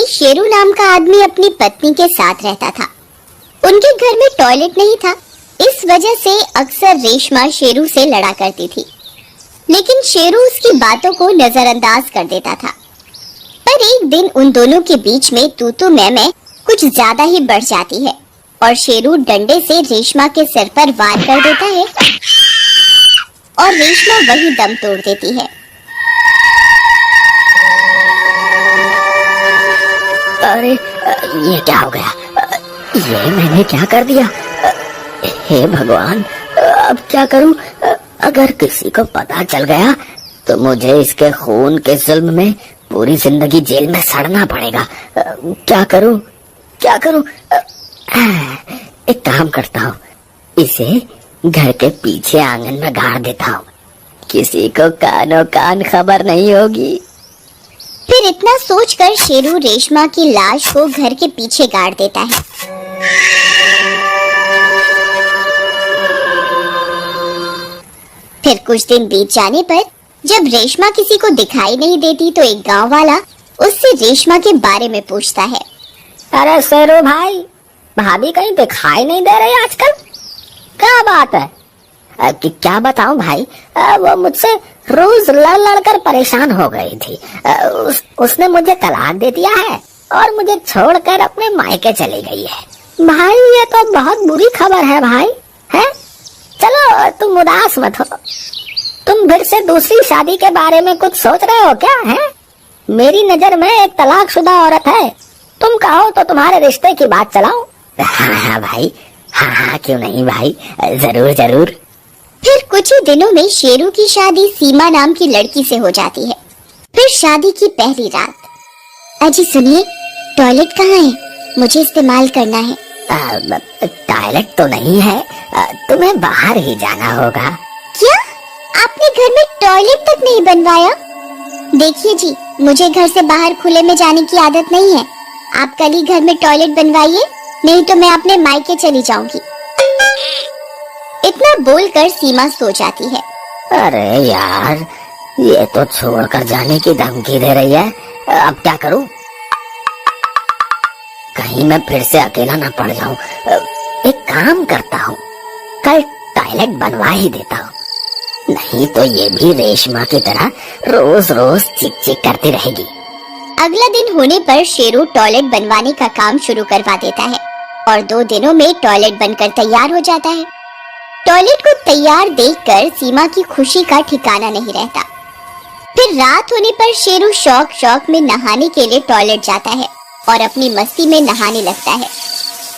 शेरू नाम का आदमी अपनी पत्नी के साथ रहता था। उनके घर में टॉयलेट नहीं था, इस वजह से अक्सर रेशमा शेरू से लड़ा करती थी, लेकिन शेरू उसकी बातों को नजरअंदाज कर देता था। पर एक दिन उन दोनों के बीच में तू तू मैं कुछ ज्यादा ही बढ़ जाती है और शेरू डंडे से रेशमा के सिर पर वार कर देता है और रेशमा वही दम तोड़ देती है। अरे ये क्या हो गया? ये मैंने क्या कर दिया? हे भगवान, अब क्या करूं? अगर किसी को पता चल गया तो मुझे इसके खून के जुल्म में पूरी जिंदगी जेल में सड़ना पड़ेगा। क्या करूं? क्या करूं? एक काम करता हूँ, इसे घर के पीछे आंगन में गाड़ देता हूँ, किसी को कानो कान खबर नहीं होगी। फिर इतना सोचकर शेरू रेशमा की लाश को घर के पीछे गाड़ देता है। फिर कुछ दिन बीत जाने पर जब रेशमा किसी को दिखाई नहीं देती तो एक गांव वाला उससे रेशमा के बारे में पूछता है। अरे शेरू भाई, भाभी कहीं दिखाई नहीं दे रही आजकल, क्या बात है? कि क्या बताऊं भाई, वो मुझसे रोज लड़ लड़ कर परेशान हो गई थी। उसने मुझे तलाक दे दिया है और मुझे छोड़कर अपने मायके चली गई है। भाई ये तो बहुत बुरी खबर है भाई, है? चलो तुम उदास मत हो, तुम फिर से दूसरी शादी के बारे में कुछ सोच रहे हो क्या? है, मेरी नजर में एक तलाकशुदा औरत है, तुम कहो तो तुम्हारे रिश्ते की बात चलाऊं? हाँ भाई, हाँ क्यों नहीं भाई, जरूर जरूर। फिर कुछ ही दिनों में शेरू की शादी सीमा नाम की लड़की से हो जाती है। फिर शादी की पहली रात। अजी सुनिए, टॉयलेट कहाँ है? मुझे इस्तेमाल करना है। टॉयलेट तो नहीं है, तुम्हें बाहर ही जाना होगा। क्या? आपने घर में टॉयलेट तक नहीं बनवाया? देखिए जी, मुझे घर से बाहर खुले में जाने की आदत नहीं है। आप कल ही घर में टॉयलेट बनवाइए, नहीं तो मैं अपने मायके चली जाऊंगी। इतना बोलकर सीमा सो जाती है। अरे यार, ये तो छोड़कर जाने की धमकी दे रही है, अब क्या करूं? कहीं मैं फिर से अकेला ना पड़ जाऊं। एक काम करता हूँ, कल टॉयलेट बनवा ही देता हूँ, नहीं तो ये भी रेशमा की तरह रोज रोज चिक चिक करती रहेगी। अगला दिन होने पर शेरू टॉयलेट बनवाने का काम शुरू करवा देता है और 2 दिनों में टॉयलेट बनकर तैयार हो जाता है। टॉयलेट को तैयार देखकर सीमा की खुशी का ठिकाना नहीं रहता। फिर रात होने पर शेरू शौक में नहाने के लिए टॉयलेट जाता है और अपनी मस्ती में नहाने लगता है।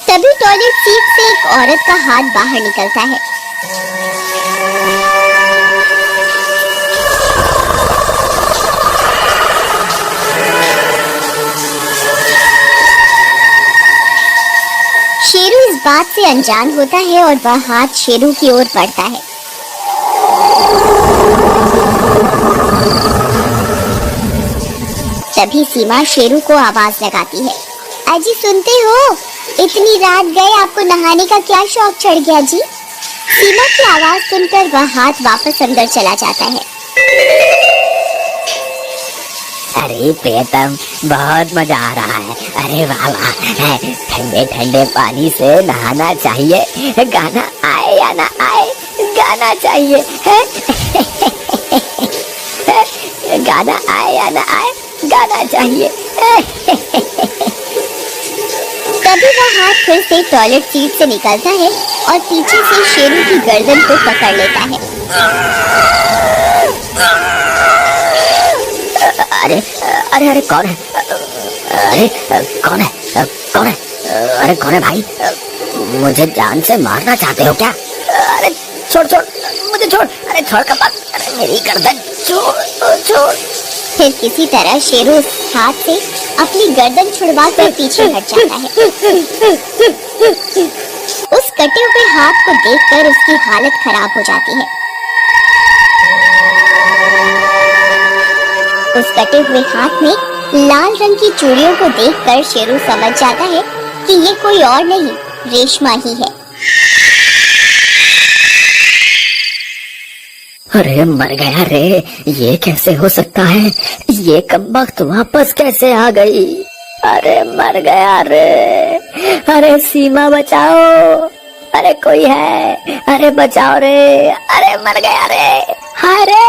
तभी टॉयलेट सीट से एक औरत का हाथ बाहर निकलता है। शेरू इस बात से अनजान होता है और वह हाथ शेरू की ओर बढ़ता है। तभी सीमा शेरू को आवाज लगाती है। अजी सुनते हो, इतनी रात गए, आपको नहाने का क्या शौक चढ़ गया जी? सीमा की आवाज सुनकर वह हाथ वापस अंदर चला जाता है। अरे प्रियतम, बहुत मजा आ रहा है। अरे वाह वाह, ठंडे ठंडे पानी से नहाना चाहिए, गाना आए या ना आए, गाना चाहिए है? गाना आए या ना आए, गाना चाहिए। तभी वह हाथ फिर से टॉयलेट सीट से निकलता है और पीछे से शेरू की गर्दन को पकड़ लेता है। अरे अरे अरे कौन है? अरे कौन है? कौन है? अरे कौन है भाई? मुझे जान से मारना चाहते हो क्या? अरे छोड़ छोड़, मुझे छोड़, अरे छोड़ कपाल, अरे मेरी गर्दन छोड़ छोड़। फिर किसी तरह शेरू उस हाथ से अपनी गर्दन छुड़वा कर पीछे हट जाता है। उस कटे हुए हाथ को देखकर उसकी हालत खराब हो जाती है। उस कटे हुए हाथ में लाल रंग की चूड़ियों को देखकर शेरू समझ जाता है कि ये कोई और नहीं, रेशमा ही है। अरे मर गया रे, ये कैसे हो सकता है? ये कमबख्त वापस कैसे आ गई? अरे मर गया रे, अरे सीमा बचाओ, अरे कोई है, अरे बचाओ रे, अरे मर गया रे, हाय रे।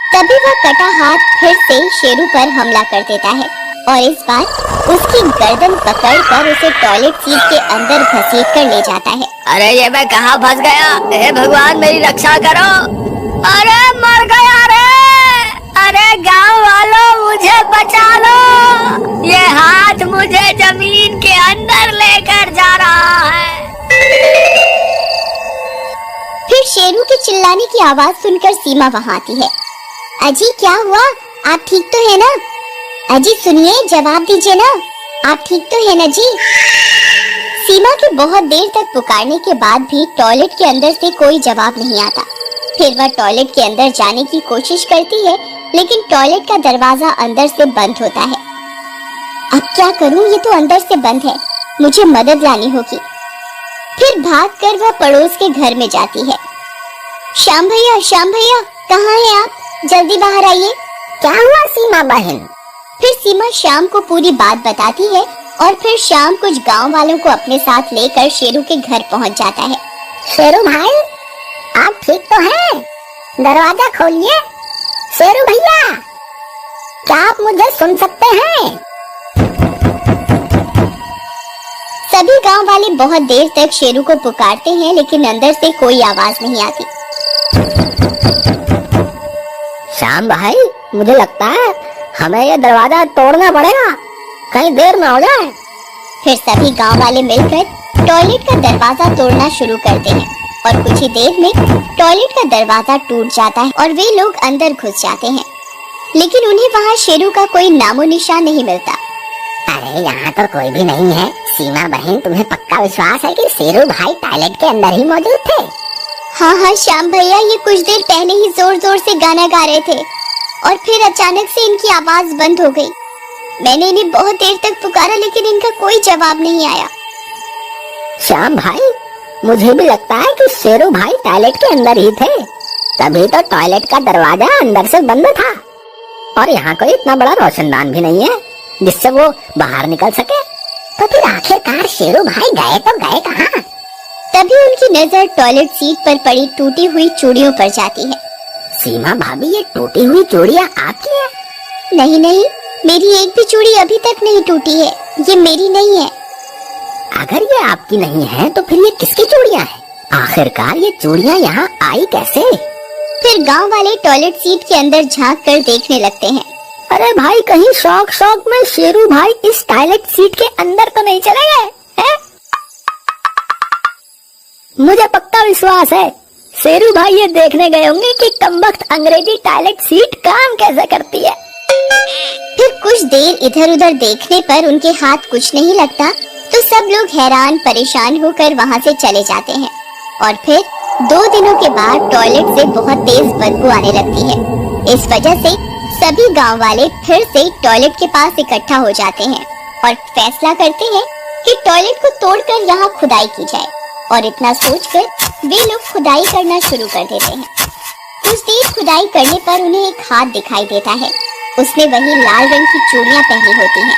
तभी वह कटा हाथ फिर से शेरू पर हमला कर देता है और इस बार उसकी गर्दन पकड़कर उसे टॉयलेट सीट के अंदर घसीट कर ले जाता है। अरे ये मैं कहाँ फंस गया, हे भगवान मेरी रक्षा करो, अरे मर गया रे, अरे गांव वालों मुझे बचा लो, ये हाथ मुझे जमीन के अंदर लेकर जा रहा है। फिर शेरू के चिल्लाने की आवाज सुनकर सीमा वहाँ आती है। अजी क्या हुआ, आप ठीक तो है ना? अजी सुनिए, जवाब दीजिए ना, आप ठीक तो है ना जी? सीमा के बहुत देर तक पुकारने के बाद भी टॉयलेट के अंदर से कोई जवाब नहीं आता। फिर वह टॉयलेट के अंदर जाने की कोशिश करती है, लेकिन टॉयलेट का दरवाजा अंदर से बंद होता है। अब क्या करूं, ये तो अंदर से बंद है, मुझे मदद लानी होगी। फिर भागकर वह पड़ोस के घर में जाती है। श्याम भैया कहाँ हैं आप? जल्दी बाहर आइए। क्या हुआ सीमा बहन? फिर सीमा श्याम को पूरी बात बताती है और फिर श्याम कुछ गांव वालों को अपने साथ लेकर शेरू के घर पहुंच जाता है। शेरू भाई आप ठीक तो हैं? दरवाजा खोलिए। शेरू भैया क्या आप मुझे सुन सकते हैं? सभी गांव वाले बहुत देर तक शेरू को पुकारते हैं, लेकिन अंदर से कोई आवाज नहीं आती। श्याम भाई मुझे लगता है हमें ये दरवाजा तोड़ना पड़ेगा, कहीं देर न हो जाए। फिर सभी गांव वाले मिलकर टॉयलेट का दरवाजा तोड़ना शुरू करते हैं और कुछ ही देर में टॉयलेट का दरवाजा टूट जाता है और वे लोग अंदर घुस जाते हैं, लेकिन उन्हें वहाँ शेरू का कोई नामो निशान नहीं मिलता। अरे यहाँ तो कोई भी नहीं है। सीमा बहन तुम्हें पक्का विश्वास है कि शेरू भाई टॉयलेट के अंदर ही मौजूद थे? हाँ श्याम भैया, ये कुछ देर पहले ही जोर जोर से गाना गा रहे थे और फिर अचानक से इनकी आवाज बंद हो गई। मैंने इन्हें बहुत देर तक पुकारा, लेकिन इनका कोई जवाब नहीं आया। श्याम भाई मुझे भी लगता है कि शेरू भाई टॉयलेट के अंदर ही थे, तभी तो टॉयलेट का दरवाजा अंदर से बंद था और यहाँ कोई इतना बड़ा रोशनदान भी नहीं है जिससे वो बाहर निकल सके। तो फिर आखिरकार शेरू भाई गए तो गए कहाँ? तभी उनकी नजर टॉयलेट सीट पर पड़ी टूटी हुई चूड़ियों पर जाती है। सीमा भाभी ये टूटी हुई चूड़ियाँ आपकी है? नहीं, मेरी एक भी चूड़ी अभी तक नहीं टूटी है, ये मेरी नहीं है। अगर ये आपकी नहीं है तो फिर ये किसकी चूड़ियाँ हैं? आखिरकार ये चूड़ियाँ यहाँ आई कैसे? फिर गांव वाले टॉयलेट सीट के अंदर झांक कर देखने लगते हैं। अरे भाई कहीं शौक में शेरू भाई इस टॉयलेट सीट के अंदर तो नहीं चले गए हैं? मुझे पक्का विश्वास है शेरू भाई ये देखने गए होंगे कि कमबख्त अंग्रेजी टॉयलेट सीट काम कैसे करती है। फिर कुछ देर इधर उधर देखने पर उनके हाथ कुछ नहीं लगता, तो सब लोग हैरान परेशान होकर वहाँ से चले जाते हैं और फिर 2 दिनों के बाद टॉयलेट से बहुत तेज बदबू आने लगती है। इस वजह से सभी गांव वाले फिर से टॉयलेट के पास इकट्ठा हो जाते हैं और फैसला करते हैं कि टॉयलेट को तोड़कर यहाँ खुदाई की जाए, और इतना सोचकर वे लोग खुदाई करना शुरू कर देते हैं। कुछ देर खुदाई करने पर उन्हें एक हाथ दिखाई देता है। उसने वही लाल रंग की चूड़ियां पहनी होती हैं।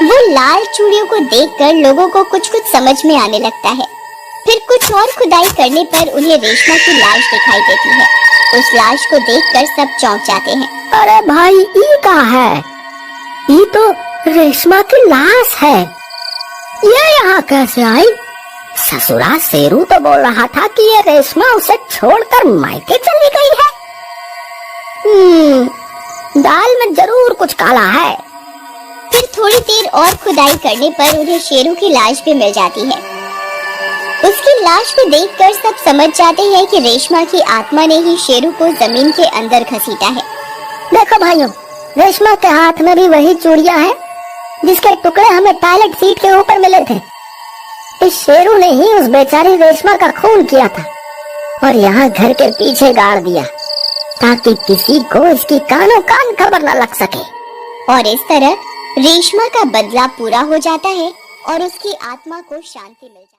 वो लाल चूड़ियों को देखकर लोगों को कुछ समझ में आने लगता है। फिर कुछ और खुदाई करने पर उन्हें रेशमा की लाश दिखाई देती है। उस लाश को देखकर सब चौंक जाते हैं। अरे भाई ये क्या है? ये तो रेशमा की लाश है, ये यहाँ कैसे आई? ससुरा शेरू तो बोल रहा था कि ये रेशमा उसे छोड़कर मायके चली गई है। दाल में जरूर कुछ काला है। फिर थोड़ी देर और खुदाई करने पर उन्हें शेरू की लाश भी मिल जाती है। उसकी लाश को देखकर सब समझ जाते हैं कि रेशमा की आत्मा ने ही शेरू को जमीन के अंदर घसीटा है। देखो भाइयों, रेशमा के हाथ में भी वही चूड़ियां हैं जिसके टुकड़े हमें टॉयलेट सीट के ऊपर मिले थे। इस शेरू ने ही उस बेचारी रेशमा का खून किया था और यहाँ घर के पीछे गाड़ दिया ताकि किसी को इसकी कानों कान खबर न लग सके। और इस तरह रेशमा का बदला पूरा हो जाता है और उसकी आत्मा को शांति मिल जाती है।